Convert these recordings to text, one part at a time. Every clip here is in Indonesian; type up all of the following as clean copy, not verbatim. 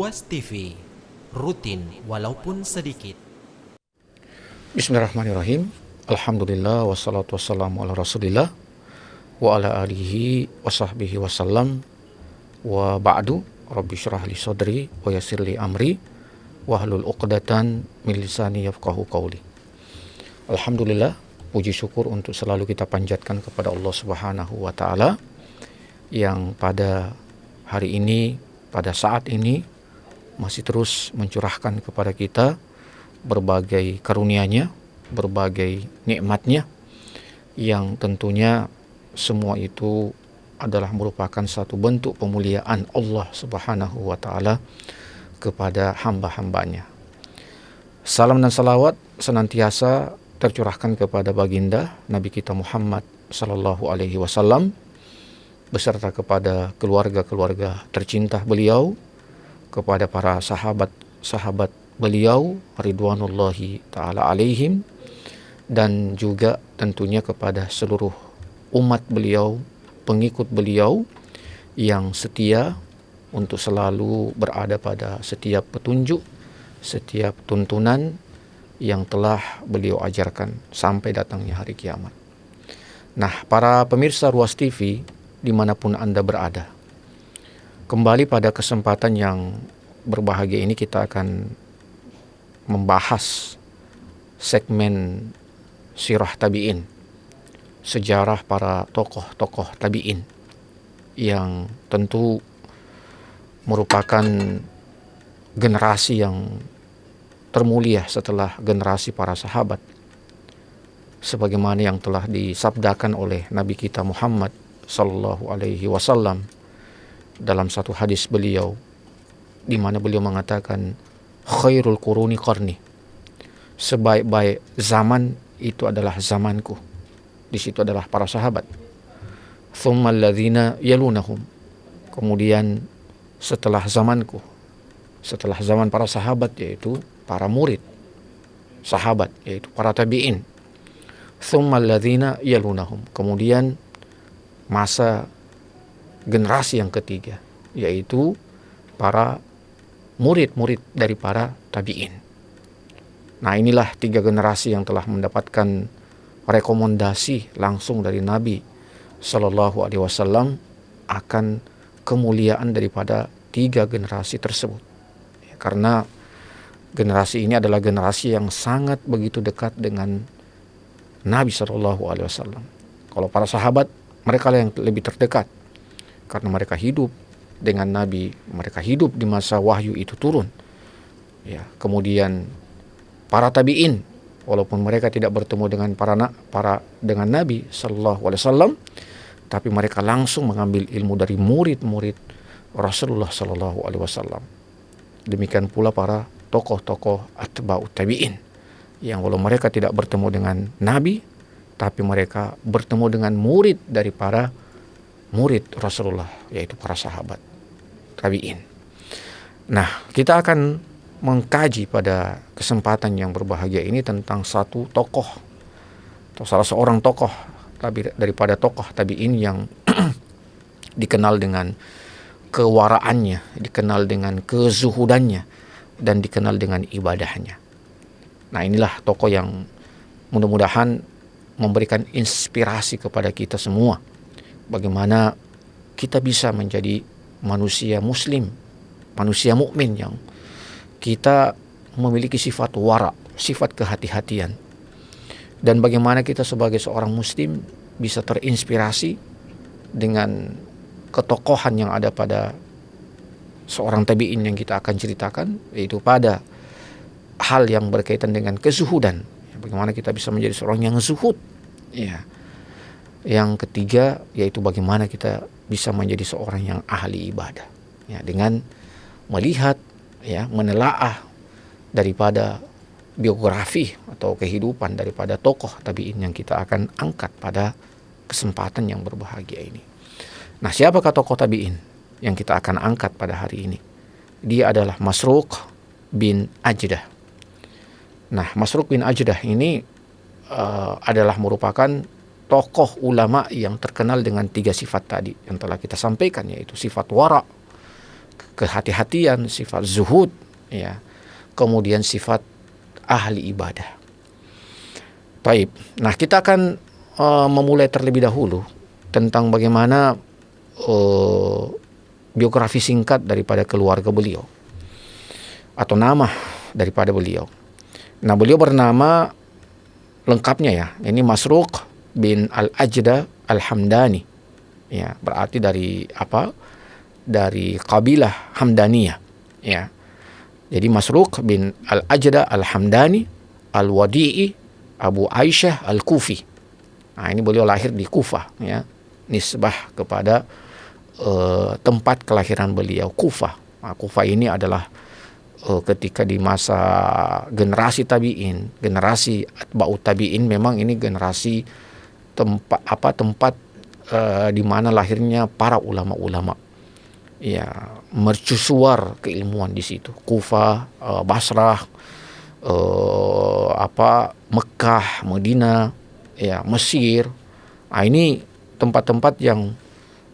Ruas TV, rutin walaupun sedikit. Bismillahirrahmanirrahim. Alhamdulillah wassalatu wassalamu ala Rasulillah wa ala alihi wa sahbihi wasallam. Wa ba'du, rabbi syrah li sadri wa yassir li amri wahlul 'uqdatan min lisani yafqahu qawli. Alhamdulillah, puji syukur untuk selalu kita panjatkan kepada Allah Subhanahu wa taala yang pada hari ini, pada saat ini masih terus mencurahkan kepada kita berbagai karunia-Nya, berbagai nikmat-Nya, yang tentunya semua itu adalah merupakan satu bentuk pemuliaan Allah Subhanahu wa taala kepada hamba-hambanya. Salam dan salawat senantiasa tercurahkan kepada baginda Nabi kita Muhammad sallallahu alaihi wasallam beserta kepada keluarga-keluarga tercinta beliau, kepada para sahabat-sahabat beliau ridwanullahi ta'ala alaihim, dan juga tentunya kepada seluruh umat beliau, pengikut beliau yang setia untuk selalu berada pada setiap petunjuk, setiap tuntunan yang telah beliau ajarkan sampai datangnya hari kiamat. Nah, para pemirsa Ruas TV dimanapun Anda berada, kembali pada kesempatan yang berbahagia ini kita akan membahas segmen sirah tabi'in, sejarah para tokoh-tokoh tabi'in yang tentu merupakan generasi yang termulia setelah generasi para sahabat, sebagaimana yang telah disabdakan oleh Nabi kita Muhammad sallallahu alaihi wasallam dalam satu hadis beliau, di mana beliau mengatakan khairul quruni qarni, sebaik-baik zaman itu adalah zamanku. Di situ adalah para sahabat. Tsummal ladzina yalunahum, kemudian setelah zamanku, setelah zaman para sahabat yaitu para murid sahabat, yaitu para tabi'in. Tsummal ladzina yalunahum, kemudian masa generasi yang ketiga yaitu para murid-murid dari para tabi'in. Nah, inilah tiga generasi yang telah mendapatkan rekomendasi langsung dari Nabi Sallallahu Alaihi Wasallam akan kemuliaan daripada tiga generasi tersebut. Karena generasi ini adalah generasi yang sangat begitu dekat dengan Nabi Sallallahu Alaihi Wasallam. Kalau para sahabat, mereka yang lebih terdekat karena mereka hidup dengan Nabi, mereka hidup di masa wahyu itu turun. Ya, kemudian para tabi'in, walaupun mereka tidak bertemu dengan dengan Nabi sallallahu alaihi wasallam, tapi mereka langsung mengambil ilmu dari murid-murid Rasulullah sallallahu alaihi wasallam. Demikian pula para tokoh-tokoh atba'ut tabi'in yang walau mereka tidak bertemu dengan Nabi, tapi mereka bertemu dengan murid dari para murid Rasulullah, yaitu para sahabat tabi'in. Nah, kita akan mengkaji pada kesempatan yang berbahagia ini tentang satu tokoh atau salah seorang tokoh daripada tokoh tabi'in yang dikenal dengan kewaraannya, dikenal dengan kezuhudannya, dan dikenal dengan ibadahnya. Nah, inilah tokoh yang mudah-mudahan memberikan inspirasi kepada kita semua bagaimana kita bisa menjadi manusia muslim, manusia mukmin yang kita memiliki sifat wara, sifat kehati-hatian, dan bagaimana kita sebagai seorang muslim bisa terinspirasi dengan ketokohan yang ada pada seorang tabi'in yang kita akan ceritakan, yaitu pada hal yang berkaitan dengan kezuhudan. Bagaimana kita bisa menjadi seorang yang zuhud. Ya. Yang ketiga yaitu bagaimana kita bisa menjadi seorang yang ahli ibadah. Ya, dengan melihat, ya, menelaah daripada biografi atau kehidupan daripada tokoh tabi'in yang kita akan angkat pada kesempatan yang berbahagia ini. Nah, siapakah tokoh tabi'in yang kita akan angkat pada hari ini? Dia adalah Masruq bin Ajdah. Nah, Masruq bin Ajdah ini adalah merupakan tokoh ulama yang terkenal dengan tiga sifat tadi yang telah kita sampaikan, yaitu sifat wara, kehati-hatian, sifat zuhud, ya, kemudian sifat ahli ibadah. Baik, nah kita akan memulai terlebih dahulu tentang bagaimana biografi singkat daripada keluarga beliau atau nama daripada beliau. Nah, beliau bernama lengkapnya ya, ini Masruq bin Al-Ajda Al-Hamdani. Ya, berarti dari apa? Dari kabilah Hamdaniyah, ya. Jadi Masruq bin Al-Ajda Al-Hamdani Al-Wadi'i Abu Aisyah Al-Kufi. Nah, ini beliau lahir di Kufah, ya. Nisbah kepada tempat kelahiran beliau, Kufah. Nah, Kufah ini adalah ketika di masa generasi tabi'in, generasi atba'ut tabi'in, memang ini generasi tempat di mana lahirnya para ulama-ulama. Ya, mercusuar keilmuan di situ. Kufah, Basrah, Mekah, Madinah, ya, Mesir. Nah, ini tempat-tempat yang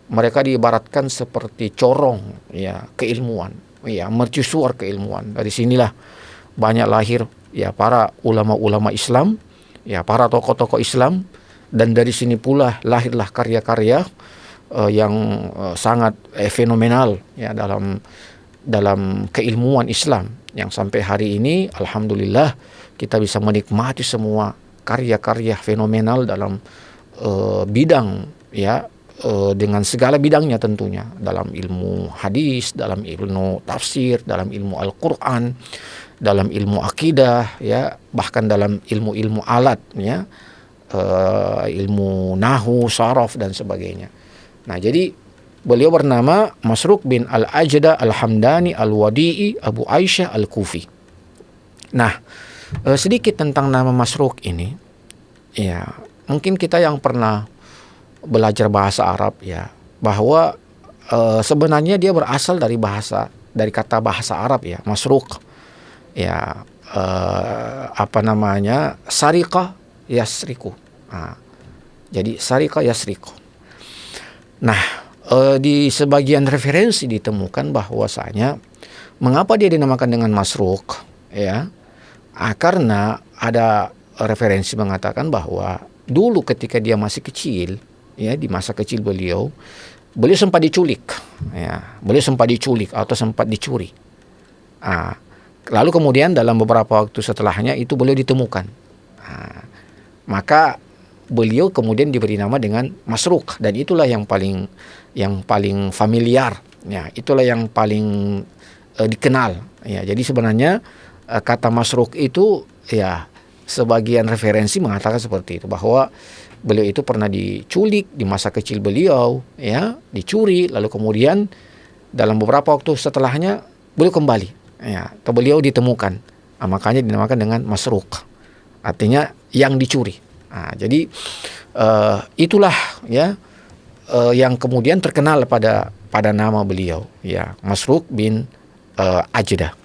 mereka diibaratkan seperti corong, ya, keilmuan, ya, mercusuar keilmuan. Dari sinilah banyak lahir, ya, para ulama-ulama Islam, ya, para tokoh-tokoh Islam, dan dari sini pula lahirlah karya-karya yang sangat fenomenal, ya, dalam keilmuan Islam, yang sampai hari ini alhamdulillah kita bisa menikmati semua karya-karya fenomenal dalam bidang, ya, dengan segala bidangnya tentunya, dalam ilmu hadis, dalam ilmu tafsir, dalam ilmu Al-Quran, dalam ilmu akidah, ya, bahkan dalam ilmu-ilmu alat, ya, ilmu nahu, saraf, dan sebagainya. Nah, jadi beliau bernama Masruq bin Al-Ajda Al-Hamdani Al-Wadi'i Abu Aisyah Al-Kufi. Nah, sedikit tentang nama Masruq ini, ya, mungkin kita yang pernah belajar bahasa Arab, ya, bahwa sebenarnya dia berasal dari kata bahasa Arab, ya, Masruq, ya, sariqah yasriku. Nah, jadi sariqah yasriku. Nah, di sebagian referensi ditemukan bahwasanya mengapa dia dinamakan dengan Masruq, ya, karena ada referensi mengatakan bahwa dulu ketika dia masih kecil, ya, di masa kecil beliau sempat diculik, ya, beliau sempat diculik atau sempat dicuri. Lalu kemudian dalam beberapa waktu setelahnya itu beliau ditemukan. Maka beliau kemudian diberi nama dengan Masruq, dan itulah yang paling familiar, ya, itulah yang paling dikenal, ya. Jadi sebenarnya kata Masruq itu, ya, sebagian referensi mengatakan seperti itu, bahwa beliau itu pernah diculik di masa kecil beliau, ya, dicuri, lalu kemudian dalam beberapa waktu setelahnya beliau kembali, ya, atau beliau ditemukan. Makanya dinamakan dengan Masruq, artinya yang dicuri. Jadi itulah, ya, yang kemudian terkenal pada nama beliau, ya, Masruq bin Ajdah.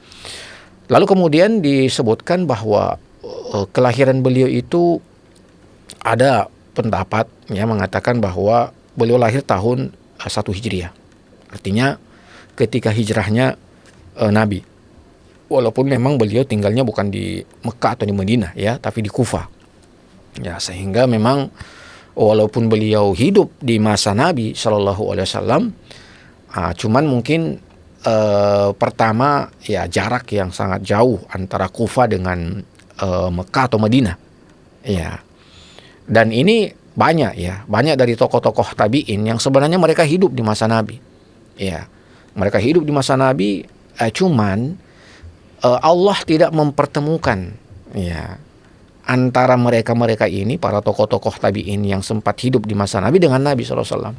Lalu kemudian disebutkan bahwa kelahiran beliau itu ada pendapat, ya, mengatakan bahwa beliau lahir tahun 1 Hijriah. Artinya ketika hijrahnya Nabi. Walaupun memang beliau tinggalnya bukan di Mekah atau di Madinah, ya, tapi di Kufah. Ya, sehingga memang walaupun beliau hidup di masa Nabi Shallallahu Alaihi Wasallam, cuman mungkin pertama, ya, jarak yang sangat jauh antara Kufah dengan Mekah atau Madinah, ya. Dan ini banyak dari tokoh-tokoh tabi'in yang sebenarnya mereka hidup di masa Nabi, ya. Mereka hidup di masa Nabi, cuman Allah tidak mempertemukan, ya, antara mereka ini, para tokoh-tokoh tabi'in yang sempat hidup di masa Nabi, dengan Nabi SAW.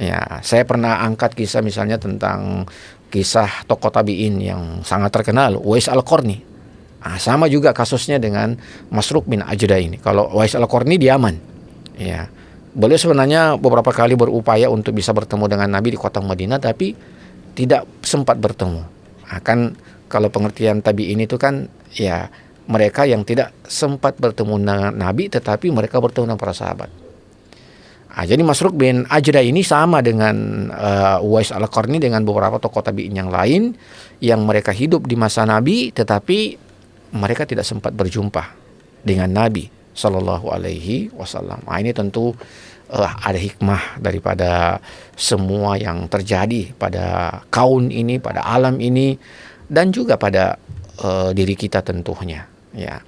Ya, saya pernah angkat kisah misalnya tentang kisah tokoh tabi'in yang sangat terkenal, Uwais Al-Qarni. Sama juga kasusnya dengan Masruq bin Ajdah ini. Kalau Uwais Al-Qarni di Yaman, ya, beliau sebenarnya beberapa kali berupaya untuk bisa bertemu dengan Nabi di kota Madinah, tapi tidak sempat bertemu. Kan kalau pengertian tabi'in itu kan, ya, mereka yang tidak sempat bertemu dengan Nabi, tetapi mereka bertemu dengan para sahabat. Jadi Masruq bin Ajda ini sama dengan Uwais Al-Qarni, dengan beberapa tokoh tabi'in yang lain yang mereka hidup di masa Nabi, tetapi mereka tidak sempat berjumpa dengan Nabi Sallallahu Alaihi Wasallam. Ini tentu ada hikmah daripada semua yang terjadi pada kaun ini, pada alam ini, dan juga pada diri kita tentunya. Ya.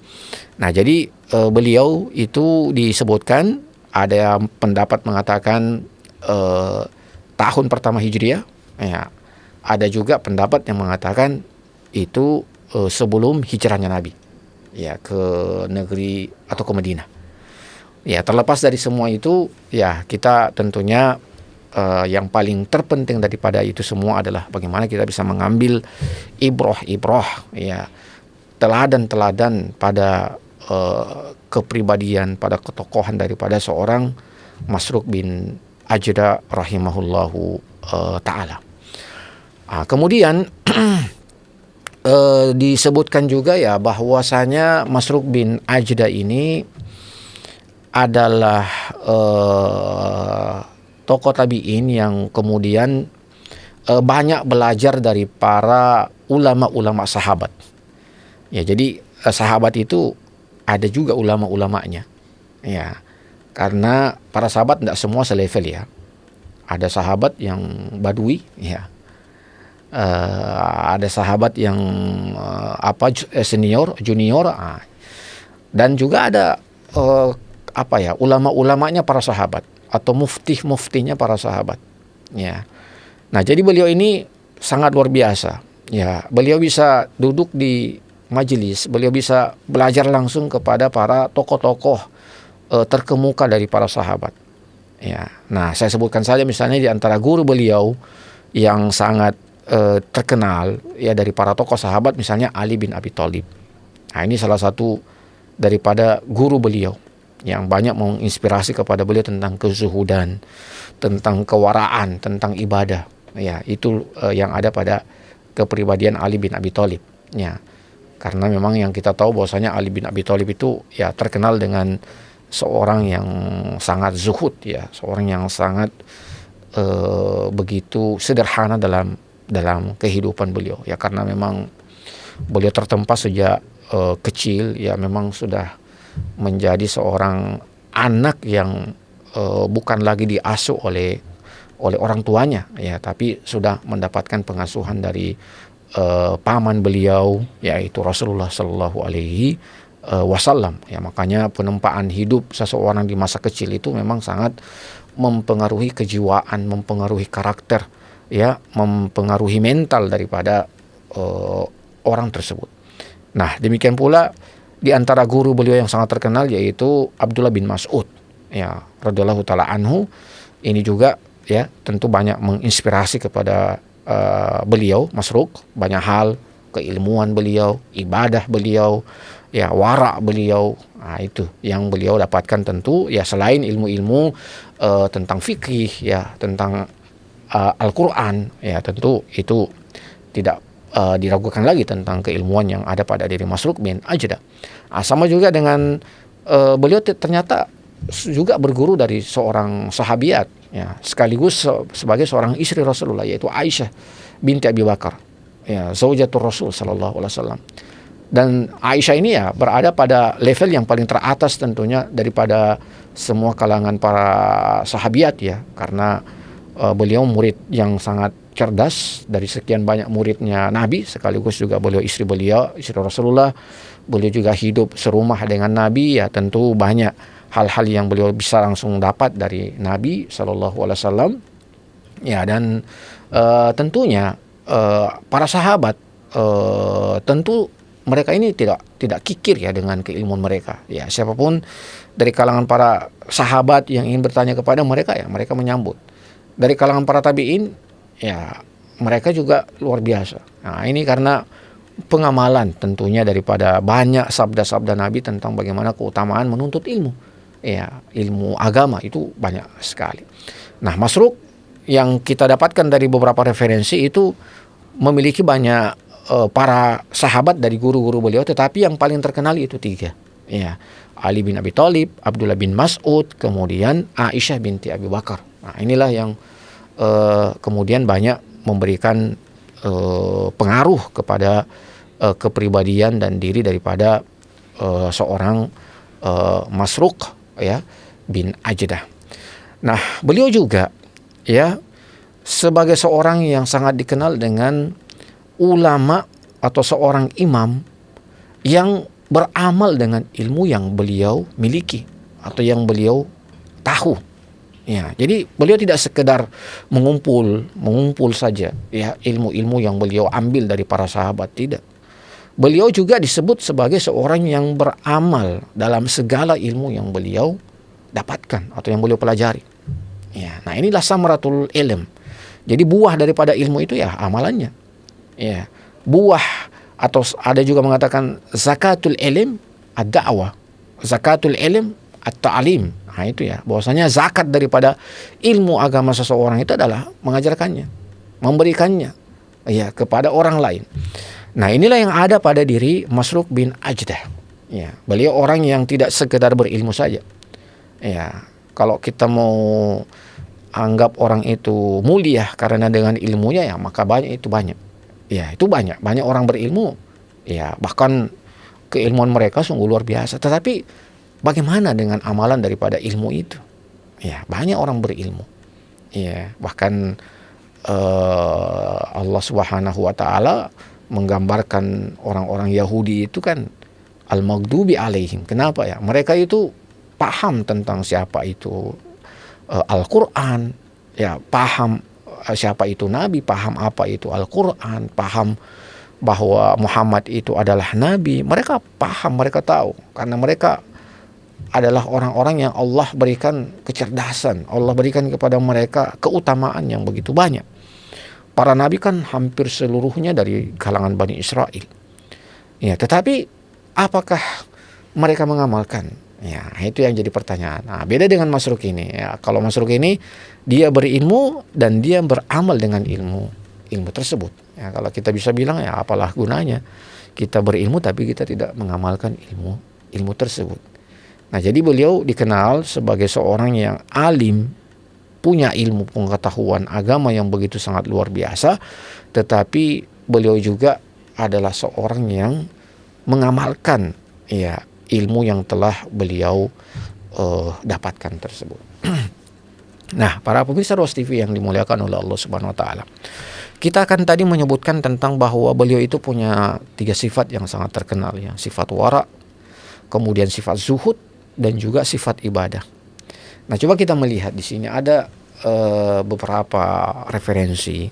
Nah, jadi beliau itu disebutkan, ada pendapat mengatakan tahun pertama Hijriah, ya. Ada juga pendapat yang mengatakan itu sebelum hijrahnya Nabi, ya, ke negeri atau ke Madinah. Ya, terlepas dari semua itu, ya, kita tentunya yang paling terpenting daripada itu semua adalah bagaimana kita bisa mengambil ibrah, ya, teladan-teladan pada kepribadian, pada ketokohan daripada seorang Masruq bin Ajda rahimahullahu ta'ala. Kemudian disebutkan juga ya bahwasanya Masruq bin Ajda ini adalah tokoh tabi'in yang kemudian banyak belajar dari para ulama-ulama sahabat. Ya, jadi sahabat itu ada juga ulama-ulamanya, ya, karena para sahabat tidak semua selevel, ya. Ada sahabat yang badui, ya, ada sahabat yang senior, junior, dan juga ada ulama-ulamanya para sahabat atau muftinya para sahabat, ya. Nah, jadi beliau ini sangat luar biasa, ya. Beliau bisa duduk di majelis, beliau bisa belajar langsung kepada para tokoh-tokoh terkemuka dari para sahabat, ya. Nah, saya sebutkan saja misalnya di antara guru beliau yang sangat terkenal, ya, dari para tokoh sahabat, misalnya Ali bin Abi Thalib. Nah, ini salah satu daripada guru beliau yang banyak menginspirasi kepada beliau tentang kezuhudan, tentang kewaraan, tentang ibadah, ya. Itu yang ada pada kepribadian Ali bin Abi Thalib, ya. Karena memang yang kita tahu bahwasanya Ali bin Abi Thalib itu, ya, terkenal dengan seorang yang sangat zuhud, ya, seorang yang sangat begitu sederhana dalam kehidupan beliau, ya, karena memang beliau tertempa sejak kecil, ya, memang sudah menjadi seorang anak yang bukan lagi diasuh oleh orang tuanya, ya, tapi sudah mendapatkan pengasuhan dari paman beliau, yaitu Rasulullah Shallallahu Alaihi Wasallam, ya. Makanya penempaan hidup seseorang di masa kecil itu memang sangat mempengaruhi kejiwaan, mempengaruhi karakter, ya, mempengaruhi mental daripada orang tersebut. Nah, demikian pula di antara guru beliau yang sangat terkenal yaitu Abdullah bin Mas'ud, ya, radhiyallahu taala anhu. Ini juga, ya, tentu banyak menginspirasi kepada beliau Masruq, banyak hal, keilmuan beliau, ibadah beliau, ya, wara beliau. Nah, itu yang beliau dapatkan tentu, ya, selain ilmu-ilmu tentang fikih, ya, tentang Al-Quran, ya, tentu itu tidak diragukan lagi tentang keilmuan yang ada pada diri Masruq bin Ajda. Sama juga dengan beliau ternyata juga berguru dari seorang sahabiat, ya, sekaligus sebagai seorang istri Rasulullah, yaitu Aisyah binti Abi Bakar, ya, zaujatul Rasul sallallahu alaihi wasallam. Dan Aisyah ini, ya, berada pada level yang paling teratas tentunya daripada semua kalangan para sahabiat, ya, karena beliau murid yang sangat cerdas dari sekian banyak muridnya Nabi, sekaligus juga beliau istri Rasulullah. Beliau juga hidup serumah dengan Nabi, ya, tentu banyak hal-hal yang beliau bisa langsung dapat dari Nabi Shallallahu Alaihi Wasallam, ya. Dan tentunya para sahabat tentu mereka ini tidak kikir, ya, dengan keilmuan mereka, ya. Siapapun dari kalangan para sahabat yang ingin bertanya kepada mereka, ya, mereka menyambut. Dari kalangan para tabi'in, ya, mereka juga luar biasa. Nah, ini karena pengamalan tentunya daripada banyak sabda-sabda Nabi tentang bagaimana keutamaan menuntut ilmu, ya, ilmu agama itu banyak sekali. Nah, Masruq yang kita dapatkan dari beberapa referensi itu memiliki banyak para sahabat dari guru-guru beliau, tetapi yang paling terkenal itu 3, Ya, Ali bin Abi Thalib, Abdullah bin Mas'ud, kemudian Aisyah binti Abi Bakar. Nah, inilah yang kemudian banyak memberikan pengaruh kepada kepribadian dan diri daripada seorang Masruq ya bin Ajdah. Nah, beliau juga ya sebagai seorang yang sangat dikenal dengan ulama atau seorang imam yang beramal dengan ilmu yang beliau miliki atau yang beliau tahu. Ya, jadi beliau tidak sekedar mengumpul saja ya ilmu-ilmu yang beliau ambil dari para sahabat, tidak. Beliau juga disebut sebagai seorang yang beramal dalam segala ilmu yang beliau dapatkan atau yang beliau pelajari. Ya, nah inilah samaratul ilm. Jadi buah daripada ilmu itu ya amalannya. Ya, buah atau ada juga mengatakan zakatul ilm ad-da'wah, zakatul ilm at-ta'lim. Nah itu ya, bahwasanya zakat daripada ilmu agama seseorang itu adalah mengajarkannya, memberikannya ya kepada orang lain. Nah inilah yang ada pada diri Masruq bin Ajdah. Ya, beliau orang yang tidak sekedar berilmu saja. Ya, kalau kita mau anggap orang itu mulia karena dengan ilmunya ya maka banyak. Ya, itu banyak orang berilmu. Ya, bahkan keilmuan mereka sungguh luar biasa. Tetapi bagaimana dengan amalan daripada ilmu itu? Ya, banyak orang berilmu. Ya, bahkan Allah Subhanahu wa taala menggambarkan orang-orang Yahudi itu kan al-maghdubi alaihim. Kenapa ya? Mereka itu paham tentang siapa itu Al-Quran, ya paham siapa itu Nabi, paham apa itu Al-Quran, paham bahwa Muhammad itu adalah Nabi. Mereka paham, mereka tahu, karena mereka adalah orang-orang yang Allah berikan kecerdasan, Allah berikan kepada mereka keutamaan yang begitu banyak. Para Nabi kan hampir seluruhnya dari kalangan Bani Israel. Ya, tetapi apakah mereka mengamalkan? Ya, itu yang jadi pertanyaan. Nah, beda dengan Masruq ini. Ya, kalau Masruq ini dia berilmu dan dia beramal dengan ilmu tersebut. Ya, kalau kita bisa bilang ya apalah gunanya kita berilmu tapi kita tidak mengamalkan ilmu tersebut. Nah, jadi beliau dikenal sebagai seorang yang alim, punya ilmu pengetahuan agama yang begitu sangat luar biasa, tetapi beliau juga adalah seorang yang mengamalkan ya ilmu yang telah beliau dapatkan tersebut. Nah, para pemirsa Ruas TV yang dimuliakan oleh Allah Subhanahu wa taala. Kita akan tadi menyebutkan tentang bahwa beliau itu punya 3 sifat yang sangat terkenal ya, sifat wara, kemudian sifat zuhud dan juga sifat ibadah. Nah, coba kita melihat di sini ada beberapa referensi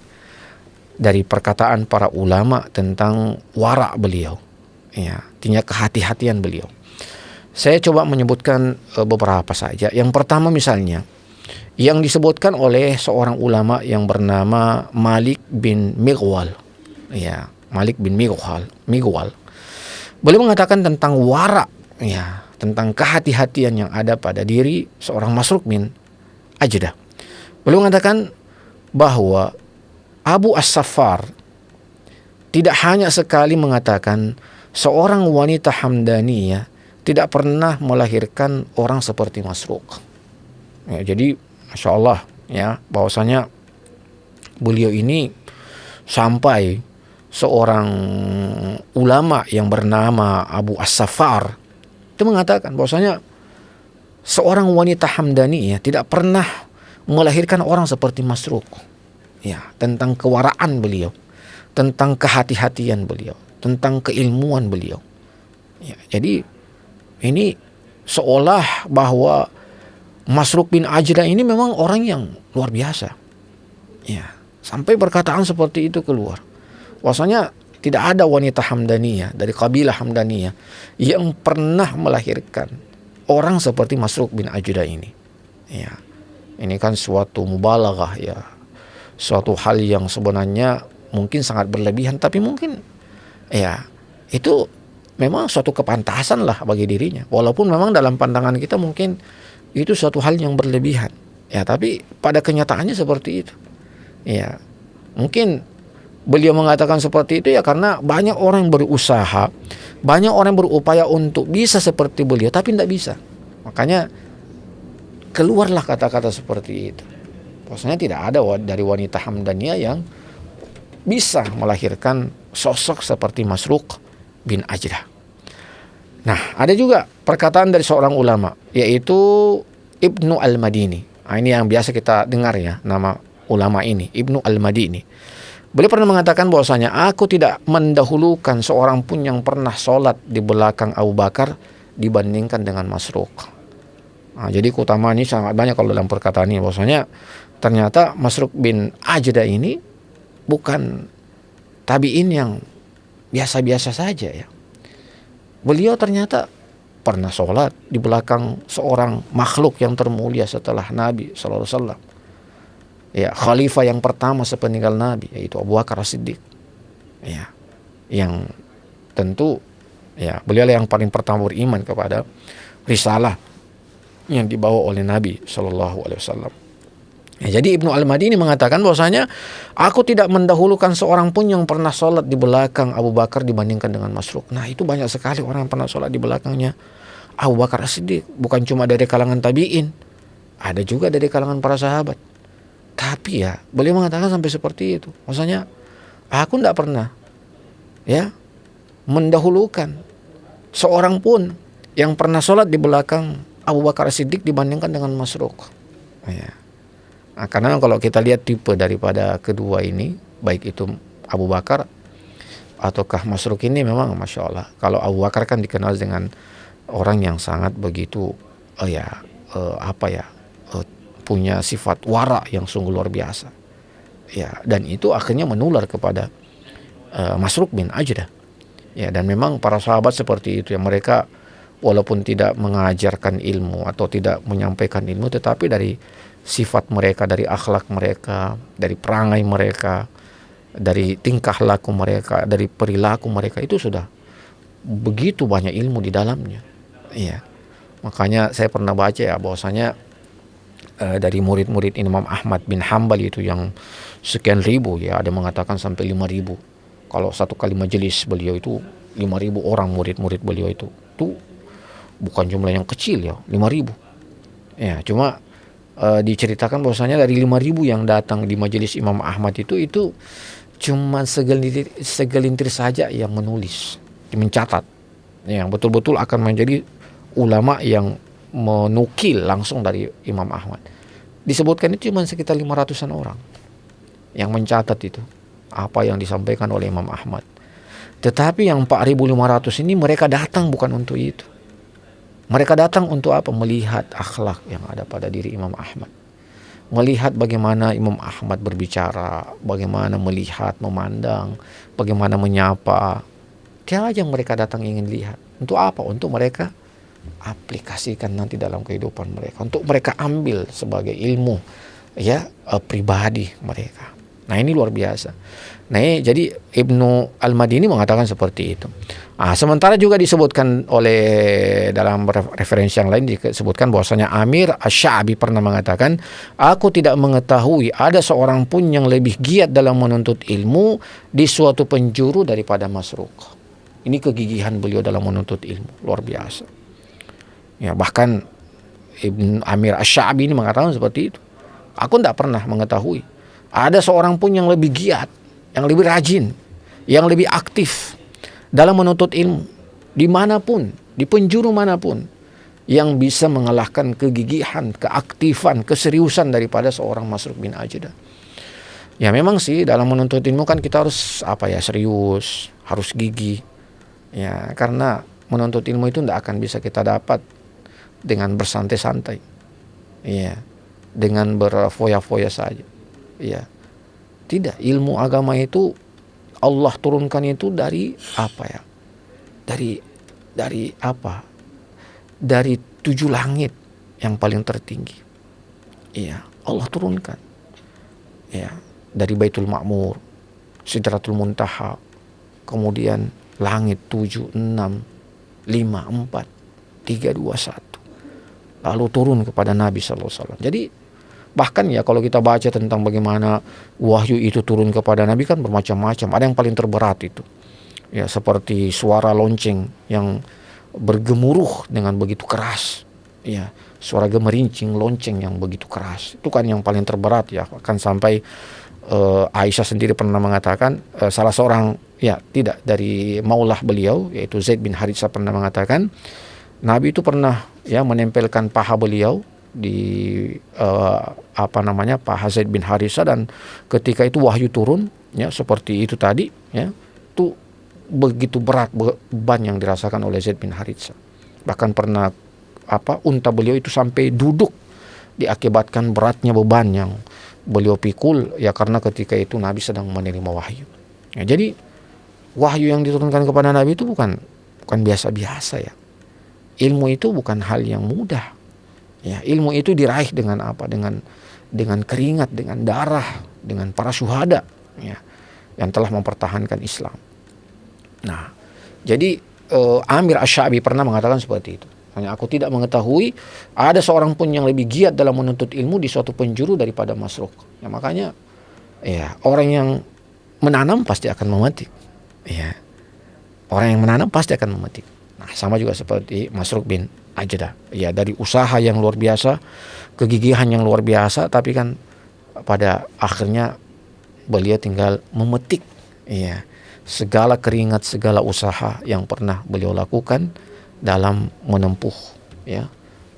dari perkataan para ulama tentang wara beliau. Ya, artinya kehati-hatian beliau. Saya coba menyebutkan beberapa saja. Yang pertama misalnya yang disebutkan oleh seorang ulama yang bernama Malik bin Mighwal. Ya, Malik bin Mighwal. Beliau mengatakan tentang wara, ya, tentang kehati-hatian yang ada pada diri seorang Masruq bin Ajdah. Beliau mengatakan bahwa Abu As-Saffar tidak hanya sekali mengatakan seorang wanita Hamdaniyah tidak pernah melahirkan orang seperti Masruq. Ya, jadi Masya Allah ya, bahwasanya beliau ini sampai seorang ulama yang bernama Abu As-Saffar itu mengatakan bahwasanya seorang wanita Hamdaniyah tidak pernah melahirkan orang seperti Masruq. Ya, tentang kewaraan beliau, tentang kehati-hatian beliau, tentang keilmuan beliau. Ya, jadi ini seolah bahwa Masruq bin Ajdah ini memang orang yang luar biasa. Ya, sampai perkataan seperti itu keluar. Bahwasanya tidak ada wanita Hamdaniyah dari kabilah Hamdaniyah yang pernah melahirkan orang seperti Masruq bin Ajdah ini. Ya, ini kan suatu mubalaghah ya, suatu hal yang sebenarnya mungkin sangat berlebihan, tapi mungkin ya itu memang suatu kepantasan lah bagi dirinya. Walaupun memang dalam pandangan kita mungkin itu suatu hal yang berlebihan. Ya, tapi pada kenyataannya seperti itu. Ya, mungkin beliau mengatakan seperti itu ya karena banyak orang yang berusaha, banyak orang yang berupaya untuk bisa seperti beliau tapi tidak bisa. Makanya keluarlah kata-kata seperti itu. Maksudnya tidak ada dari wanita Hamdaniyah yang bisa melahirkan sosok seperti Masruq bin Ajdah. Nah, ada juga perkataan dari seorang ulama yaitu Ibnu Al-Madini. Nah, ini yang biasa kita dengar ya, nama ulama ini, Ibnu Al-Madini. Beliau pernah mengatakan bahwasanya aku tidak mendahulukan seorang pun yang pernah sholat di belakang Abu Bakar dibandingkan dengan Masruq. Nah, jadi keutamaan ini sangat banyak kalau dalam perkataan ini, bahwasanya ternyata Masruq bin Ajdah ini bukan tabi'in yang biasa-biasa saja ya. Beliau ternyata pernah sholat di belakang seorang makhluk yang termulia setelah Nabi sallallahu alaihi wasallam. Ya, khalifah yang pertama sepeninggal Nabi yaitu Abu Bakar As-Siddiq. Ya, yang tentu ya beliau yang paling pertama beriman kepada risalah yang dibawa oleh Nabi sallallahu alaihi wasallam. Ya, jadi Ibnu Al-Madini mengatakan bahwasanya aku tidak mendahulukan seorang pun yang pernah sholat di belakang Abu Bakar dibandingkan dengan Masruq. Nah, itu banyak sekali orang yang pernah sholat di belakangnya Abu Bakar As-Siddiq. Bukan cuma dari kalangan tabi'in, ada juga dari kalangan para sahabat. Tapi ya beliau mengatakan sampai seperti itu. Maksudnya aku tidak pernah ya mendahulukan seorang pun yang pernah sholat di belakang Abu Bakar As-Siddiq dibandingkan dengan Masruq. Ya. Nah, karena kalau kita lihat tipe daripada kedua ini, baik itu Abu Bakar ataukah Masruq ini memang Masya Allah. Kalau Abu Bakar kan dikenal dengan orang yang sangat begitu punya sifat wara yang sungguh luar biasa. Ya, dan itu akhirnya menular kepada Masruq bin Ajdah. Ya, dan memang para sahabat seperti itu yang mereka walaupun tidak mengajarkan ilmu atau tidak menyampaikan ilmu, tetapi dari sifat mereka, dari akhlak mereka, dari perangai mereka, dari tingkah laku mereka, dari perilaku mereka itu sudah begitu banyak ilmu di dalamnya. Iya. Makanya saya pernah baca ya bahwasanya dari murid-murid Imam Ahmad bin Hambal itu yang sekian ribu ya, ada mengatakan sampai 5.000. Kalau satu kali majelis beliau itu 5.000 orang murid-murid beliau itu. Itu bukan jumlah yang kecil ya, 5.000. Ya, cuma diceritakan bahwasanya dari 5.000 yang datang di majelis Imam Ahmad itu cuma segelintir saja yang menulis, mencatat, yang betul-betul akan menjadi ulama yang menukil langsung dari Imam Ahmad. Disebutkan itu cuma sekitar 500-an orang yang mencatat itu apa yang disampaikan oleh Imam Ahmad. Tetapi yang 4.500 ini mereka datang bukan untuk itu. Mereka datang untuk apa? Melihat akhlak yang ada pada diri Imam Ahmad. Melihat bagaimana Imam Ahmad berbicara, bagaimana melihat, memandang, bagaimana menyapa. Dia aja yang mereka datang ingin lihat. Untuk apa? Untuk mereka aplikasikan nanti dalam kehidupan mereka. Untuk mereka ambil sebagai ilmu ya pribadi mereka. Nah, ini luar biasa. Nah, jadi Ibnu Al-Madini mengatakan seperti itu. Sementara juga disebutkan oleh dalam referensi yang lain disebutkan bahwasanya Amir Asy-Sya'bi pernah mengatakan, aku tidak mengetahui ada seorang pun yang lebih giat dalam menuntut ilmu di suatu penjuru daripada Masruq. Ini kegigihan beliau dalam menuntut ilmu, luar biasa. Ya, bahkan Ibn Amir Asy-Sya'bi ini mengatakan seperti itu. Aku tidak pernah mengetahui ada seorang pun yang lebih giat, yang lebih rajin, yang lebih aktif dalam menuntut ilmu dimanapun, di penjuru manapun, yang bisa mengalahkan kegigihan, keaktifan, keseriusan daripada seorang Masruq bin Ajdah. Ya memang sih dalam menuntut ilmu kan kita harus serius, harus gigih. Ya, karena menuntut ilmu itu tidak akan bisa kita dapat dengan bersantai-santai. Ya, dengan berfoya-foya saja. Ya. Tidak, ilmu agama itu Allah turunkan itu dari apa ya? Dari apa? Dari 7 langit yang paling tertinggi. Iya, Allah turunkan. Ya, dari Baitul Ma'mur, Sidratul Muntaha, kemudian langit 7, 6, 5, 4, 3, 2, 1. Lalu turun kepada Nabi sallallahu alaihi wasallam. Jadi Bahkan ya kalau kita baca tentang bagaimana wahyu itu turun kepada Nabi kan bermacam-macam. Ada yang paling terberat itu, ya seperti suara lonceng yang bergemuruh dengan begitu keras, ya suara gemerincing lonceng yang begitu keras. Itu kan yang paling terberat ya. Kan sampai Aisyah sendiri pernah mengatakan, salah seorang ya tidak dari maulah beliau yaitu Zaid bin Haritsah pernah mengatakan, Nabi itu pernah ya menempelkan paha beliau di paha Zaid bin Haritsah, dan ketika itu wahyu turun ya seperti itu tadi ya, itu begitu berat beban yang dirasakan oleh Zaid bin Haritsah. Bahkan pernah unta beliau itu sampai duduk diakibatkan beratnya beban yang beliau pikul ya, karena ketika itu Nabi sedang menerima wahyu. Ya, jadi wahyu yang diturunkan kepada Nabi itu bukan biasa-biasa ya. Ilmu itu bukan hal yang mudah. Ya, ilmu itu diraih dengan apa? Dengan keringat, dengan darah, dengan para syuhada ya, yang telah mempertahankan Islam. Nah, jadi Amir Asy-Sya'bi pernah mengatakan seperti itu. Hanya aku tidak mengetahui ada seorang pun yang lebih giat dalam menuntut ilmu di suatu penjuru daripada Masruq. Ya, makanya ya orang yang menanam pasti akan memetik. Ya, orang yang menanam pasti akan memetik. Nah, sama juga seperti Masruq bin Ajdah. Ya, dari usaha yang luar biasa, kegigihan yang luar biasa, tapi kan pada akhirnya beliau tinggal memetik ya segala keringat, segala usaha yang pernah beliau lakukan dalam menempuh ya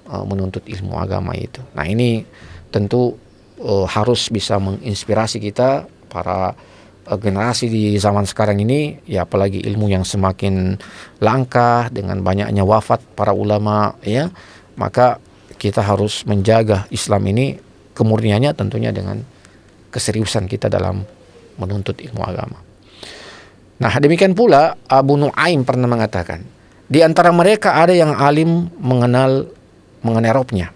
menuntut ilmu agama itu. Nah, ini tentu harus bisa menginspirasi kita para generasi di zaman sekarang ini ya, apalagi ilmu yang semakin langka dengan banyaknya wafat para ulama ya, maka kita harus menjaga Islam ini kemurniannya tentunya dengan keseriusan kita dalam menuntut ilmu agama. Nah, demikian pula Abu Nuaim pernah mengatakan, di antara mereka ada yang alim mengenai Robnya,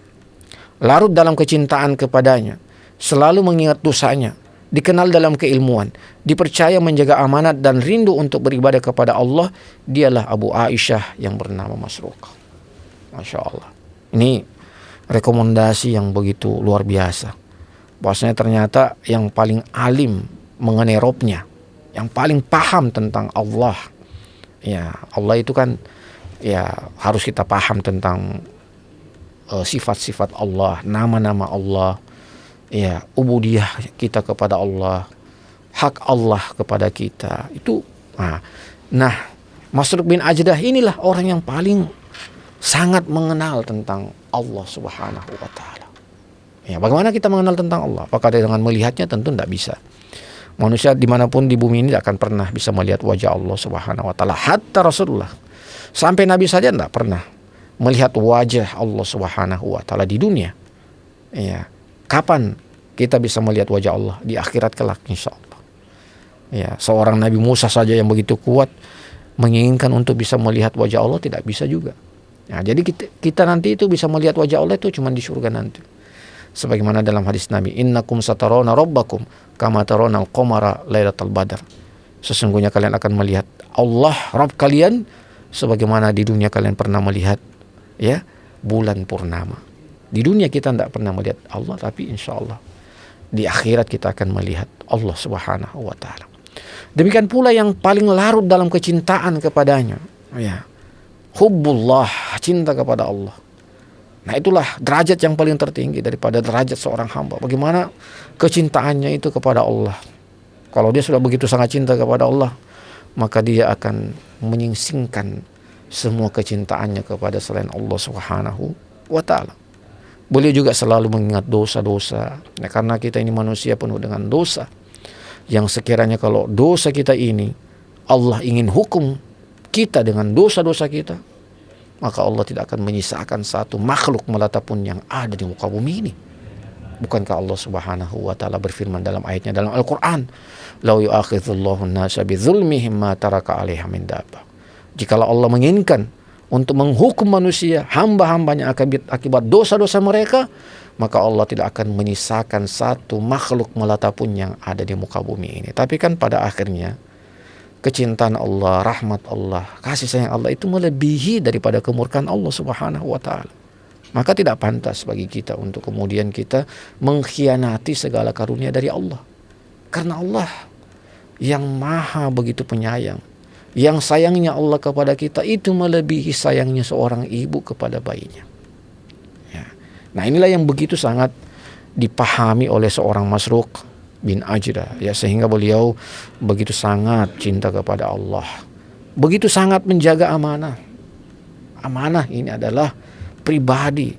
larut dalam kecintaan kepadanya, selalu mengingat dosanya, dikenal dalam keilmuan, dipercaya menjaga amanat dan rindu untuk beribadah kepada Allah. Dialah Abu Aisyah yang bernama Masruq. Masya Allah. Ini rekomendasi yang begitu luar biasa. Bahwasanya ternyata yang paling alim mengenai Robnya, yang paling paham tentang Allah. Ya, Allah itu kan ya harus kita paham tentang sifat-sifat Allah, nama-nama Allah, ya ubudiyah kita kepada Allah, hak Allah kepada kita itu. Nah, Masruq bin Ajdah inilah orang yang paling sangat mengenal tentang Allah Subhanahu wa Ta'ala. Ya, bagaimana kita mengenal tentang Allah? Apakah dengan melihatnya? Tentu tidak bisa. Manusia dimanapun di bumi ini tidak akan pernah bisa melihat wajah Allah Subhanahu wa Ta'ala. Hatta Rasulullah, sampai Nabi saja tidak pernah melihat wajah Allah Subhanahu wa Ta'ala di dunia. Ya, kapan kita bisa melihat wajah Allah? Di akhirat kelak insya Allah. Ya, seorang Nabi Musa saja yang begitu kuat menginginkan untuk bisa melihat wajah Allah tidak bisa juga. Ya, jadi kita nanti itu bisa melihat wajah Allah itu cuma di surga nanti. Sebagaimana dalam hadis Nabi, innakum satarawna rabbakum kama tarawna al-qamara lailatal badar. Sesungguhnya kalian akan melihat Allah Rabb kalian sebagaimana di dunia kalian pernah melihat ya bulan purnama. Di dunia kita tidak pernah melihat Allah, tapi insya Allah di akhirat kita akan melihat Allah Subhanahu wa Ta'ala. Demikian pula yang paling larut dalam kecintaan kepadanya, ya, hubbullah, cinta kepada Allah. Nah, itulah derajat yang paling tertinggi daripada derajat seorang hamba. Bagaimana kecintaannya itu kepada Allah. Kalau dia sudah begitu sangat cinta kepada Allah, maka dia akan menyingsingkan semua kecintaannya kepada selain Allah Subhanahu wa Ta'ala. Beliau juga selalu mengingat dosa-dosa, ya, karena kita ini manusia penuh dengan dosa, yang sekiranya kalau dosa kita ini Allah ingin hukum kita dengan dosa-dosa kita, maka Allah tidak akan menyisakan satu makhluk melata pun yang ada di muka bumi ini. Bukankah Allah Subhanahu wa Ta'ala berfirman dalam ayatnya dalam Al-Quran, "Lau yu'akhidhullahu an-nasa bidzulmihim ma taraka 'alaiha min dabbah." Jikalau Allah menginginkan untuk menghukum manusia, hamba-hambanya akibat dosa-dosa mereka, maka Allah tidak akan menyisakan satu makhluk melata pun yang ada di muka bumi ini. Tapi kan pada akhirnya kecintaan Allah, rahmat Allah, kasih sayang Allah itu melebihi daripada kemurkaan Allah Subhanahu wa Ta'ala. Maka tidak pantas bagi kita untuk kemudian kita mengkhianati segala karunia dari Allah. Karena Allah yang maha begitu penyayang, yang sayangnya Allah kepada kita itu melebihi sayangnya seorang ibu kepada bayinya. Ya. Nah, inilah yang begitu sangat dipahami oleh seorang Masruq bin Ajdah, ya, sehingga beliau begitu sangat cinta kepada Allah, begitu sangat menjaga amanah. Amanah ini adalah pribadi,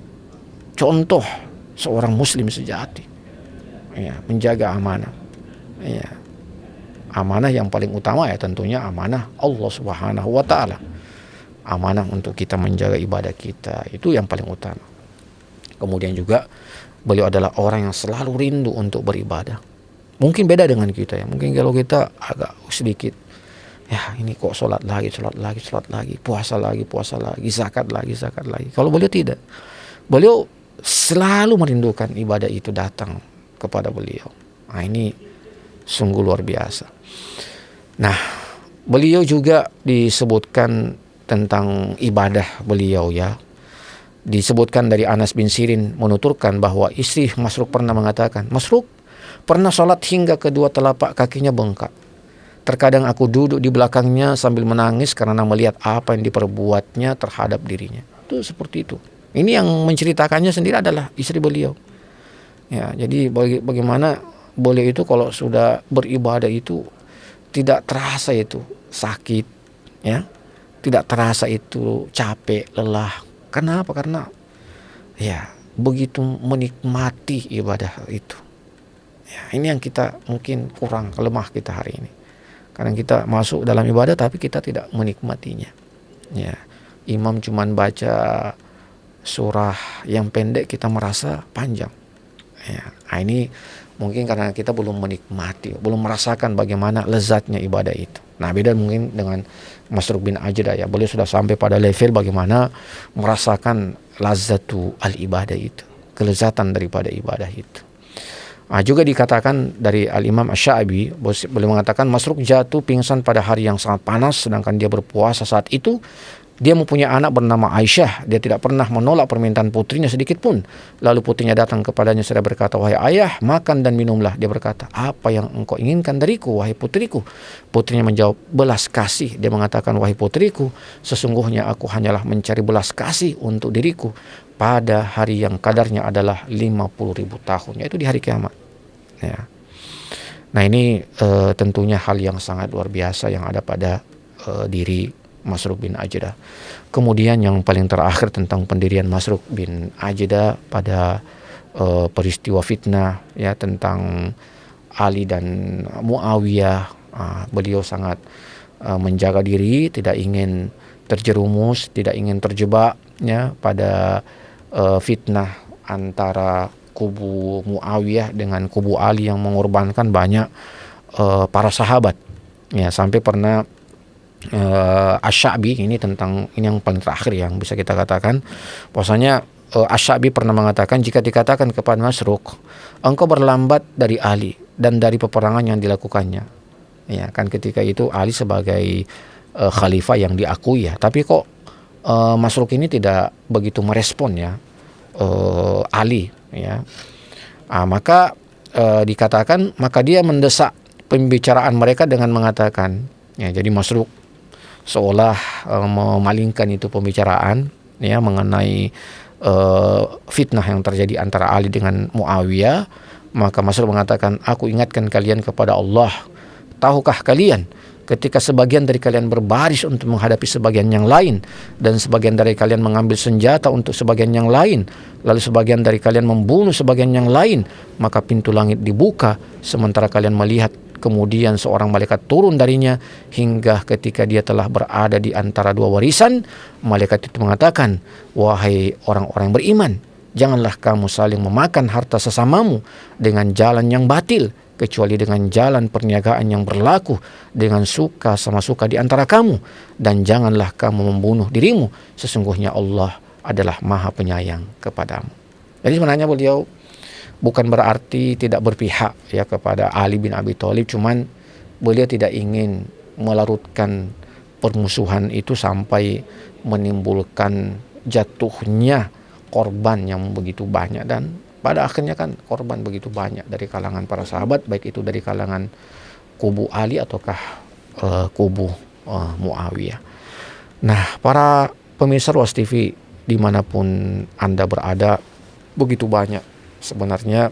contoh seorang muslim sejati, ya, menjaga amanah, ya. Amanah yang paling utama ya tentunya amanah Allah Subhanahu wa taala. Amanah untuk kita menjaga ibadah kita, itu yang paling utama. Kemudian juga beliau adalah orang yang selalu rindu untuk beribadah. Mungkin beda dengan kita, ya. Mungkin kalau kita agak sedikit, ya ini kok sholat lagi, puasa lagi, zakat lagi. Kalau beliau tidak. Beliau selalu merindukan ibadah itu datang kepada beliau. Nah, ini sungguh luar biasa. Nah, beliau juga disebutkan tentang ibadah beliau, ya. Disebutkan dari Anas bin Sirin menuturkan bahwa istri Masruq pernah mengatakan, Masruq pernah sholat hingga kedua telapak kakinya bengkak. Terkadang aku duduk di belakangnya sambil menangis karena melihat apa yang diperbuatnya terhadap dirinya. Itu seperti itu. Ini yang menceritakannya sendiri adalah istri beliau. Ya, jadi bagaimana beliau itu kalau sudah beribadah itu tidak terasa itu sakit, ya, tidak terasa itu capek, lelah. Kenapa? Karena ya begitu menikmati ibadah itu. Ya, ini yang kita mungkin kurang, lemah kita hari ini. Karena kita masuk dalam ibadah tapi kita tidak menikmatinya. Ya, imam cuman baca surah yang pendek kita merasa panjang. Ya, nah ini mungkin karena kita belum menikmati, belum merasakan bagaimana lezatnya ibadah itu. Nah, beda mungkin dengan Masruq bin Ajdah, ya. Beliau sudah sampai pada level bagaimana merasakan lazatu al-ibadah itu, kelezatan daripada ibadah itu. Nah, juga dikatakan dari Al-Imam Asy-Sya'bi, beliau mengatakan Masruq jatuh pingsan pada hari yang sangat panas sedangkan dia berpuasa saat itu. Dia mempunyai anak bernama Aisyah. Dia tidak pernah menolak permintaan putrinya sedikit pun. Lalu putrinya datang kepadanya seraya berkata, wahai ayah, makan dan minumlah. Dia berkata, apa yang engkau inginkan dariku, wahai putriku? Putrinya menjawab, belas kasih. Dia mengatakan, wahai putriku, sesungguhnya aku hanyalah mencari belas kasih untuk diriku pada hari yang kadarnya adalah 50.000 tahun, yaitu di hari kiamat. Ya. Nah, ini tentunya hal yang sangat luar biasa yang ada pada diri Masruq bin Ajdah. Kemudian yang paling terakhir tentang pendirian Masruq bin Ajdah pada peristiwa fitnah, ya, tentang Ali dan Muawiyah. Beliau sangat menjaga diri, tidak ingin terjerumus, tidak ingin terjebak, ya, pada fitnah antara kubu Muawiyah dengan kubu Ali yang mengorbankan banyak para sahabat. Ya, sampai pernah Asy-Sya'bi, ini yang paling terakhir yang bisa kita katakan, bahwasanya Asy-Sya'bi pernah mengatakan, jika dikatakan kepada Masruq, engkau berlambat dari Ali dan dari peperangan yang dilakukannya, ya kan, ketika itu Ali sebagai khalifah yang diakui, ya, tapi kok Masruq ini tidak begitu merespon, ya, Ali, ya. Maka dikatakan, maka dia mendesak pembicaraan mereka dengan mengatakan, ya, jadi Masruq seolah memalingkan itu pembicaraan, ya, mengenai fitnah yang terjadi antara Ali dengan Muawiyah. Maka Masruq mengatakan, aku ingatkan kalian kepada Allah. Tahukah kalian ketika sebagian dari kalian berbaris untuk menghadapi sebagian yang lain, dan sebagian dari kalian mengambil senjata untuk sebagian yang lain, lalu sebagian dari kalian membunuh sebagian yang lain, maka pintu langit dibuka sementara kalian melihat kemudian seorang malaikat turun darinya, hingga ketika dia telah berada di antara dua warisan, malaikat itu mengatakan, wahai orang-orang yang beriman, janganlah kamu saling memakan harta sesamamu dengan jalan yang batil, kecuali dengan jalan perniagaan yang berlaku dengan suka sama suka di antara kamu, dan janganlah kamu membunuh dirimu, sesungguhnya Allah adalah Maha Penyayang kepadamu. Jadi sebenarnya beliau bukan berarti tidak berpihak, ya, kepada Ali bin Abi Thalib, cuman beliau tidak ingin melarutkan permusuhan itu sampai menimbulkan jatuhnya korban yang begitu banyak, dan pada akhirnya kan korban begitu banyak dari kalangan para sahabat, baik itu dari kalangan kubu Ali ataukah kubu Muawiyah. Nah, para pemirsa Ruas TV dimanapun Anda berada, begitu banyak sebenarnya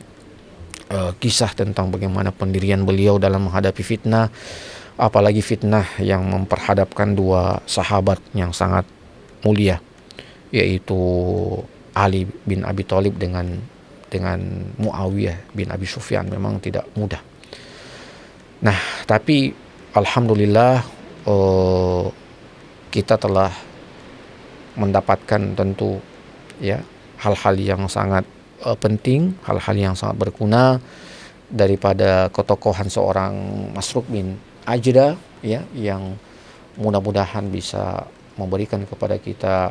kisah tentang bagaimana pendirian beliau dalam menghadapi fitnah, apalagi fitnah yang memperhadapkan dua sahabat yang sangat mulia, yaitu Ali bin Abi Thalib dengan Muawiyah bin Abi Sufyan. Memang tidak mudah. Nah, tapi alhamdulillah kita telah mendapatkan tentu ya hal-hal yang sangat penting, hal-hal yang sangat berguna daripada ketokohan seorang Masruq bin Ajda ya, yang mudah-mudahan bisa memberikan kepada kita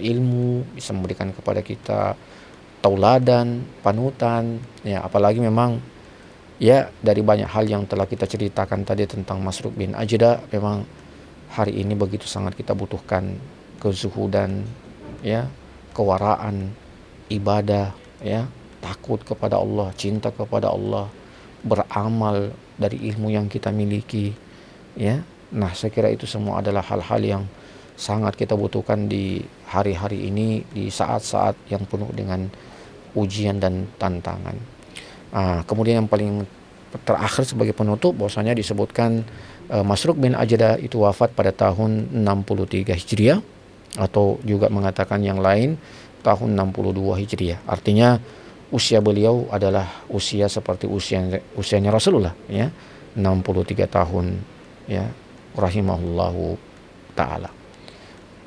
ilmu, bisa memberikan kepada kita tauladan, panutan ya, apalagi memang ya dari banyak hal yang telah kita ceritakan tadi tentang Masruq bin Ajda, memang hari ini begitu sangat kita butuhkan kezuhudan ya, kewaraan, ibadah ya, takut kepada Allah, cinta kepada Allah, beramal dari ilmu yang kita miliki ya. Nah, saya kira itu semua adalah hal-hal yang sangat kita butuhkan di hari-hari ini, di saat-saat yang penuh dengan ujian dan tantangan. Kemudian yang paling terakhir sebagai penutup, bahwasanya disebutkan Masruq bin Ajda itu wafat pada tahun 63 Hijriah, atau juga mengatakan yang lain tahun 62 Hijriah. Artinya usia beliau adalah usia seperti usianya Rasulullah ya, 63 tahun ya, rahimahullahu taala.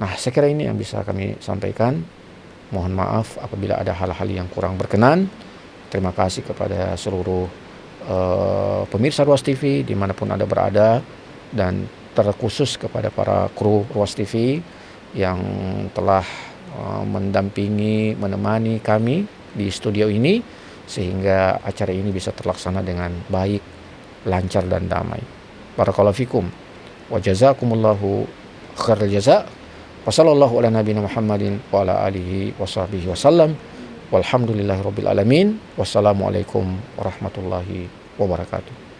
Nah, saya kira ini yang bisa kami sampaikan. Mohon maaf apabila ada hal-hal yang kurang berkenan. Terima kasih kepada seluruh pemirsa Ruas TV dimanapun Anda berada, dan terkhusus kepada para kru Ruas TV yang telah mendampingi, menemani kami di studio ini sehingga acara ini bisa terlaksana dengan baik, lancar dan damai. Barakallahu fikum wa jazakumullahu khairal jaza. Wassallallahu ala nabiyina Muhammadin wa ala alihi wa sahbihi wasallam. Walhamdulillahirabbil alamin. Wassalamualaikum warahmatullahi wabarakatuh.